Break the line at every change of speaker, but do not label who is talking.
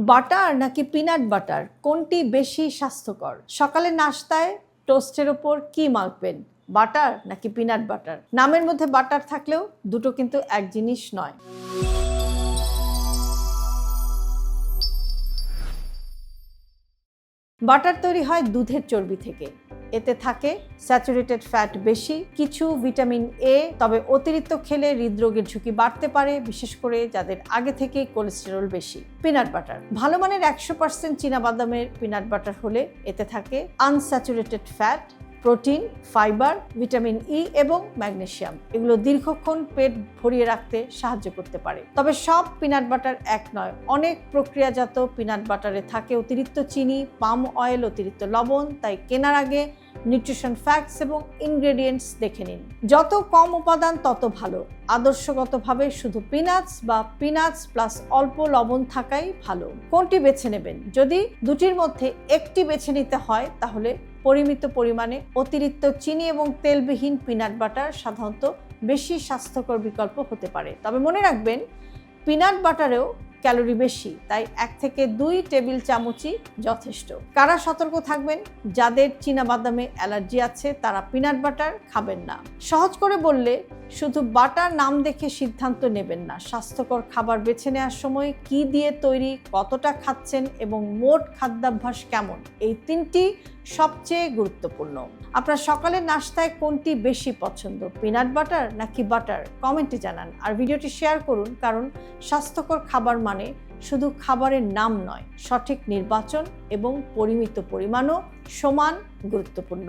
Butter নাকি peanut butter কোনটি বেশি স্বাস্থ্যকর? সকালের নাস্তায় টোস্টের ওপর কি মাখবেন, বাটার নাকি পিনাট বাটার? নামের মধ্যে বাটার থাকলেও দুটো কিন্তু এক জিনিস নয়। বাটার তৈরি হয় দুধের চর্বি থেকে। এতে থাকে স্যাচুরেটেড ফ্যাট বেশি, কিছু ভিটামিন এ, তবে অতিরিক্ত খেলে হৃদরোগের ঝুঁকি বাড়তে পারে, বিশেষ করে যাদের আগে থেকেই কোলেস্টেরল বেশি। পিনাট বাটার ভালো মানের 100% চীনাবাদামের পিনাট বাটার হলে এতে থাকে unsaturated fat, protein, fibre, vitamin E এবং ম্যাগনেসিয়াম। এগুলো দীর্ঘক্ষণ পেট ভরিয়ে রাখতে সাহায্য করতে পারে। তবে সব পিনাট বাটার এক নয়। অনেক প্রক্রিয়াজাত পিনাট বাটারে থাকে অতিরিক্ত চিনি, পাম অয়েল, অতিরিক্ত লবণ। তাই কেনার আগে নিউট্রিশন ফ্যাক্টস এবং ইনগ্রেডিয়েন্টস দেখে নিন। যত কম উপাদান তত ভালো। আদর্শগতভাবে শুধু পিনাটস বা পিনাটস প্লাস অল্প লবণ থাকাই ভালো। কোনটি বেছে নেবেন? যদি দুটির মধ্যে একটি বেছে নিতে হয় তাহলে পরিমিত পরিমাণে অতিরিক্ত চিনি এবং তেলবিহীন পিনাট বাটার সাধারণত বেশি স্বাস্থ্যকর বিকল্প হতে পারে। তবে মনে রাখবেন, পিনাট বাটারেও ক্যালোরি বেশি, তাই 1 থেকে 2 টেবিল চামচই যথেষ্ট। কারা সতর্ক থাকবেন? যাদের চীনাবাদামে অ্যালার্জি আছে তারা পিনাট বাটার খাবেন না। সহজ করে বললে, শুধু বাটার নাম দেখে সিদ্ধান্ত নেবেন না। স্বাস্থ্যকর খাবার বেছে নেওয়ার সময় কি দিয়ে তৈরি, কতটা খাচ্ছেন এবং মোট খাদ্যাভ্যাস কেমন, এই 3টি সবচেয়ে গুরুত্বপূর্ণ। আপনার সকালের নাস্তায় কোনটি বেশি পছন্দ, পিনাট বাটার নাকি বাটার? কমেন্টে জানান আর ভিডিওটি শেয়ার করুন, কারণ স্বাস্থ্যকর খাবার মানে শুধু খাবারের নাম নয়, সঠিক নির্বাচন এবং পরিমিত পরিমাণও সমান গুরুত্বপূর্ণ।